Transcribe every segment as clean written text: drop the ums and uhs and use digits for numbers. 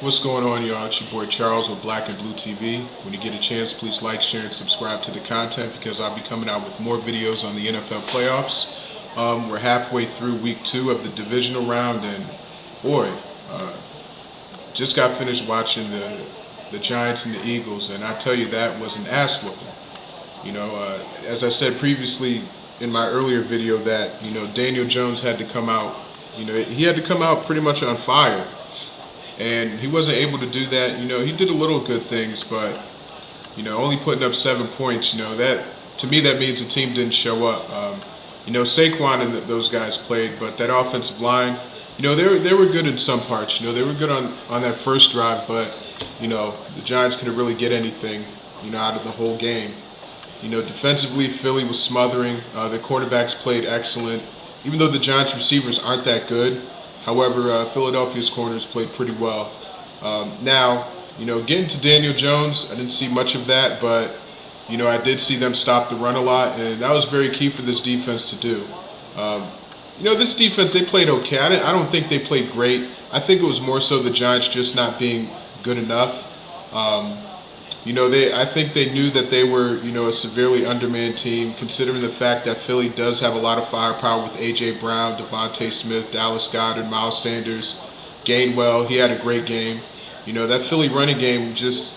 What's going on, y'all? It's your boy Charles with Black and Blue TV. When you get a chance, please like, share, and subscribe to the content because I'll be coming out with more videos on the NFL playoffs. We're halfway through week 2 of the divisional round, and boy, just got finished watching the Giants and the Eagles, and I tell you, that was an ass whooping. As I said previously in my earlier video, that Daniel Jones had to come out. He had to come out pretty much on fire. And he wasn't able to do that. He did a little good things, but only putting up 7 points. That to me that means the team didn't show up. Saquon and those guys played, but that offensive line, they were good in some parts. They were good on that first drive, but the Giants couldn't really get anything out of the whole game. Defensively, Philly was smothering. The quarterbacks played excellent, even though the Giants receivers aren't that good. However, Philadelphia's corners played pretty well. Now, getting to Daniel Jones, I didn't see much of that, but, I did see them stop the run a lot, and that was very key for this defense to do. This defense, they played okay. I don't think they played great. I think it was more so the Giants just not being good enough. I think they knew that they were, a severely undermanned team, considering the fact that Philly does have a lot of firepower with A.J. Brown, Devontae Smith, Dallas Goedert, Miles Sanders, Gainwell. He had a great game. That Philly running game just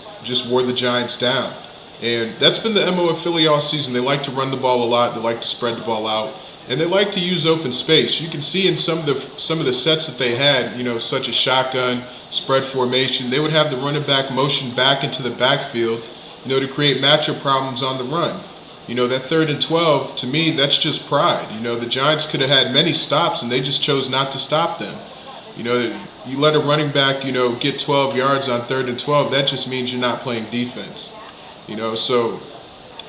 wore the Giants down. And that's been the MO of Philly all season. They like to run the ball a lot. They like to spread the ball out. And they like to use open space. You can see in some of the sets that they had, such as shotgun, spread formation, they would have the running back motion back into the backfield, to create matchup problems on the run. That 3rd and 12, to me, that's just pride. The Giants could have had many stops, and they just chose not to stop them. You let a running back, get 12 yards on 3rd and 12, that just means you're not playing defense. So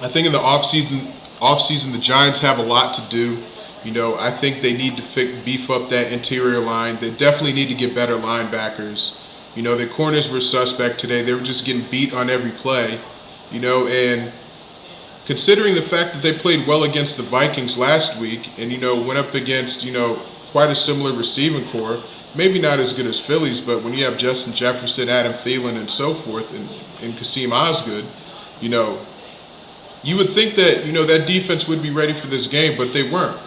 I think in the offseason, the Giants have a lot to do. I think they need to beef up that interior line. They definitely need to get better linebackers. The corners were suspect today. They were just getting beat on every play. And considering the fact that they played well against the Vikings last week and, went up against, quite a similar receiving core, maybe not as good as Philly's, but when you have Justin Jefferson, Adam Thielen, and so forth, and Kasim Osgood, you would think that, that defense would be ready for this game, but they weren't.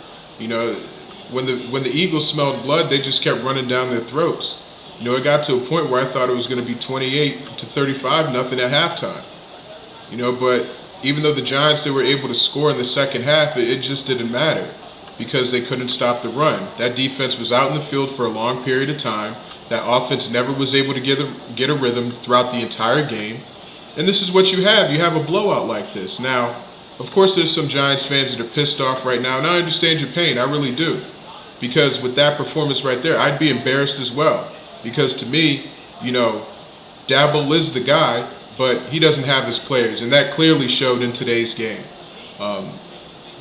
When the Eagles smelled blood, they just kept running down their throats. It got to a point where I thought it was going to be 28-35 nothing at halftime. But even though the Giants, they were able to score in the second half, it just didn't matter because they couldn't stop the run. That defense was out in the field for a long period of time. That offense never was able to get a rhythm throughout the entire game. And this is what you have. You have a blowout like this. Now, of course, there's some Giants fans that are pissed off right now, and I understand your pain. I really do. Because with that performance right there, I'd be embarrassed as well. Because to me, Dabble is the guy, but he doesn't have his players, and that clearly showed in today's game.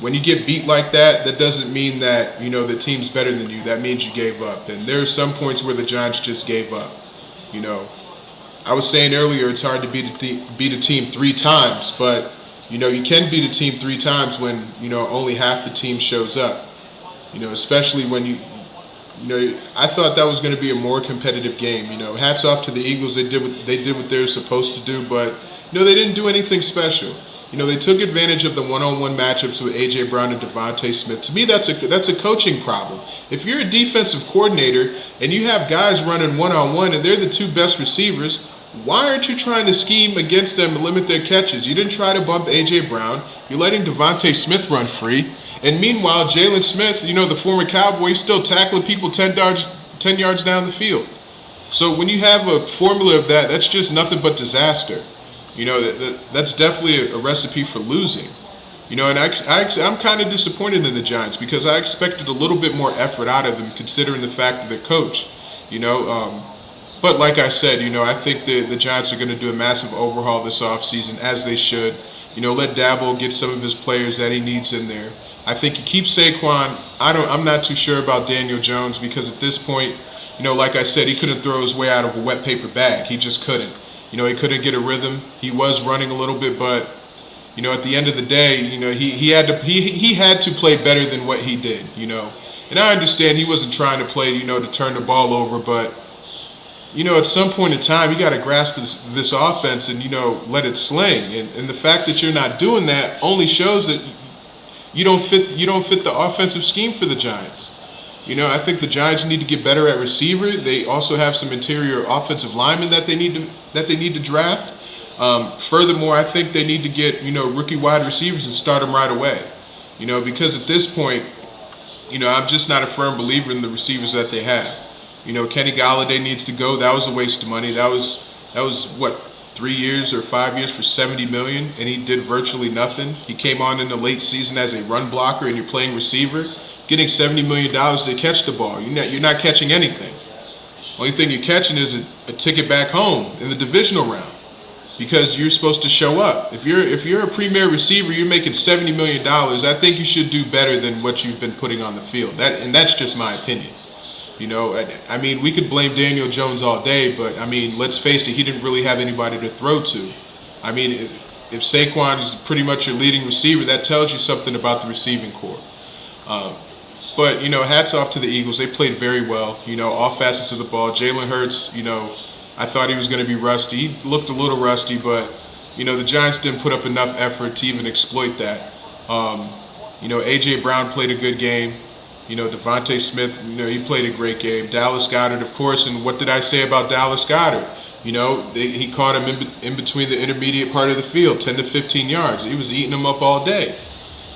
When you get beat like that, that doesn't mean that, the team's better than you. That means you gave up. And there's some points where the Giants just gave up. I was saying earlier it's hard to beat a team 3 times, but you can beat a team 3 times when only half the team shows up. Especially when I thought that was going to be a more competitive game. Hats off to the Eagles. They did what they were supposed to do, but they didn't do anything special. They took advantage of the one-on-one matchups with A.J. Brown and Devontae Smith. To me, that's a coaching problem. If you're a defensive coordinator and you have guys running one-on-one and they're the 2 best receivers, why aren't you trying to scheme against them and limit their catches? You didn't try to bump A.J. Brown. You're letting Devontae Smith run free. And meanwhile, Jalen Smith, the former Cowboy, still tackling people 10 yards down the field. So when you have a formula of that, that's just nothing but disaster. That's definitely a recipe for losing. And I'm kind of disappointed in the Giants because I expected a little bit more effort out of them considering the fact of the coach. But like I said, I think the Giants are going to do a massive overhaul this offseason, as they should. Let Dabble get some of his players that he needs in there. I think you keep Saquon. I'm not too sure about Daniel Jones because at this point, like I said, he couldn't throw his way out of a wet paper bag. He just couldn't. He couldn't get a rhythm. He was running a little bit, but at the end of the day, he had to play better than what he did. And I understand he wasn't trying to play, to turn the ball over, but at some point in time, you got to grasp this offense and, let it sling. And the fact that you're not doing that only shows that you don't fit the offensive scheme for the Giants. I think the Giants need to get better at receiver. They also have some interior offensive linemen that they need to draft. Furthermore, I think they need to get rookie wide receivers and start them right away. Because at this point, I'm just not a firm believer in the receivers that they have. Kenny Golladay needs to go. That was a waste of money. That was what, 3 years or 5 years for $70 million, and he did virtually nothing. He came on in the late season as a run blocker, and you're playing receiver, getting $70 million to catch the ball. You're not catching anything. Only thing you're catching is a ticket back home in the divisional round, because you're supposed to show up. If you're a premier receiver, you're making $70 million. I think you should do better than what you've been putting on the field. That's just my opinion. We could blame Daniel Jones all day, but let's face it, he didn't really have anybody to throw to. If Saquon is pretty much your leading receiver, that tells you something about the receiving corps. But hats off to the Eagles. They played very well. All facets of the ball. Jalen Hurts, I thought he was going to be rusty. He looked a little rusty, but the Giants didn't put up enough effort to even exploit that. A.J. Brown played a good game. Devontae Smith, he played a great game. Dallas Goedert, of course, and what did I say about Dallas Goedert? He caught him in between the intermediate part of the field, 10 to 15 yards. He was eating them up all day.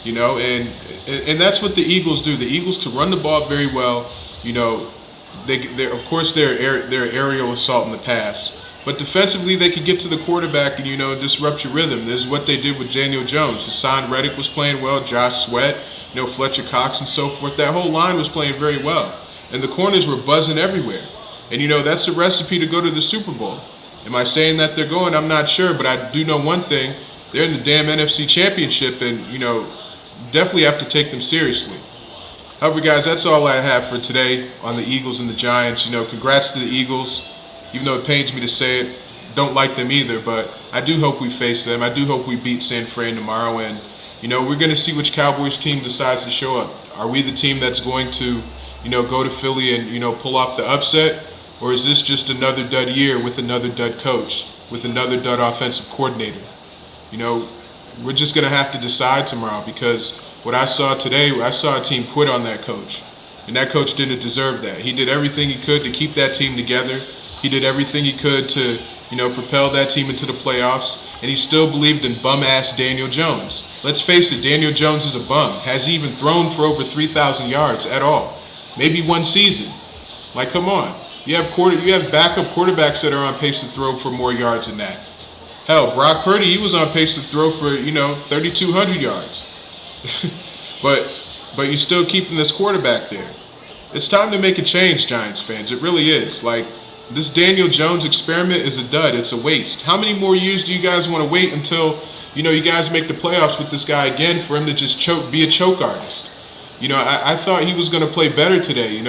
And that's what the Eagles do. The Eagles can run the ball very well. They're of course they're aerial assault in the pass, but defensively they could get to the quarterback and disrupt your rhythm. This is what they did with Daniel Jones. Hassan Reddick was playing well. Josh Sweat. Fletcher Cox and so forth. That whole line was playing very well. And the corners were buzzing everywhere. And, that's a recipe to go to the Super Bowl. Am I saying that they're going? I'm not sure. But I do know one thing. They're in the damn NFC Championship and, definitely have to take them seriously. However, guys, that's all I have for today on the Eagles and the Giants. Congrats to the Eagles. Even though it pains me to say it, don't like them either. But I do hope we face them. I do hope we beat San Fran tomorrow. And we're going to see which Cowboys team decides to show up. Are we the team that's going to, go to Philly and, pull off the upset? Or is this just another dud year with another dud coach, with another dud offensive coordinator? We're just going to have to decide tomorrow, because what I saw today, I saw a team quit on that coach. And that coach didn't deserve that. He did everything he could to keep that team together. He did everything he could to, propel that team into the playoffs. And he still believed in bum-ass Daniel Jones. Let's face it, Daniel Jones is a bum. Has he even thrown for over 3,000 yards at all? Maybe one season. Like, come on. You have backup quarterbacks that are on pace to throw for more yards than that. Hell, Brock Purdy, he was on pace to throw for, 3,200 yards. but you're still keeping this quarterback there. It's time to make a change, Giants fans. It really is. Like, this Daniel Jones experiment is a dud. It's a waste. How many more years do you guys want to wait until, you guys make the playoffs with this guy again for him to just be a choke artist? I thought he was going to play better today.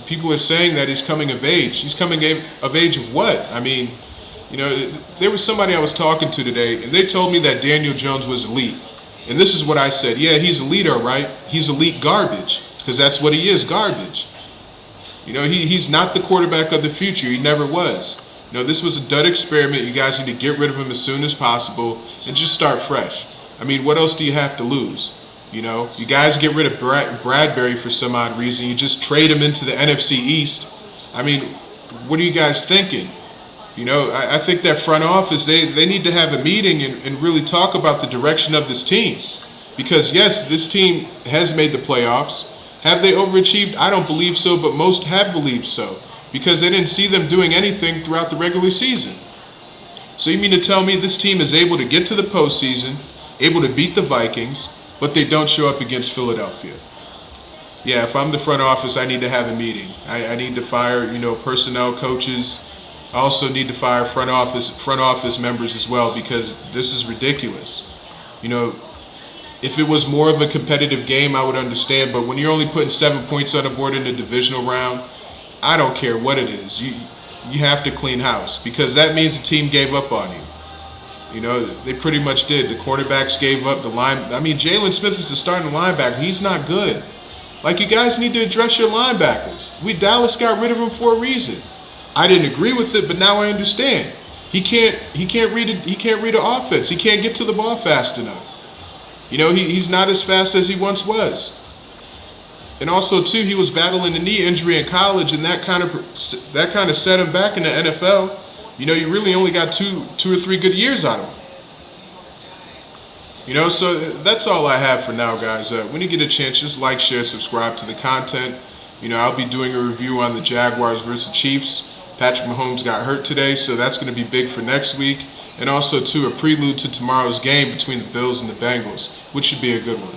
People are saying that he's coming of age. He's coming of age of what? There was somebody I was talking to today, and they told me that Daniel Jones was elite. And this is what I said. Yeah, he's elite, all right. He's elite garbage, because that's what he is, garbage. He's not the quarterback of the future. He never was. This was a dud experiment. You guys need to get rid of him as soon as possible and just start fresh. What else do you have to lose? You guys get rid of Bradbury for some odd reason. You just trade him into the NFC East. What are you guys thinking? I think that front office, they need to have a meeting and really talk about the direction of this team. Because, yes, this team has made the playoffs. Have they overachieved? I don't believe so, but most have believed so, because they didn't see them doing anything throughout the regular season. So you mean to tell me this team is able to get to the postseason, able to beat the Vikings, but they don't show up against Philadelphia? Yeah, if I'm the front office, I need to have a meeting. I need to fire, personnel coaches. I also need to fire front office members as well, because this is ridiculous. If it was more of a competitive game, I would understand. But when you're only putting 7 points on the board in the divisional round, I don't care what it is. You have to clean house, because that means the team gave up on you. They pretty much did. The quarterbacks gave up. Jalen Smith is the starting linebacker. He's not good. Like, you guys need to address your linebackers. Dallas got rid of him for a reason. I didn't agree with it, but now I understand. He can't read an offense. He can't get to the ball fast enough. He's not as fast as he once was. And also too, he was battling a knee injury in college, and that kind of set him back in the NFL. You really only got two or three good years out of him. So that's all I have for now, guys. When you get a chance, just like, share, subscribe to the content. I'll be doing a review on the Jaguars versus Chiefs. Patrick Mahomes got hurt today, so that's going to be big for next week. And also, too, a prelude to tomorrow's game between the Bills and the Bengals, which should be a good one.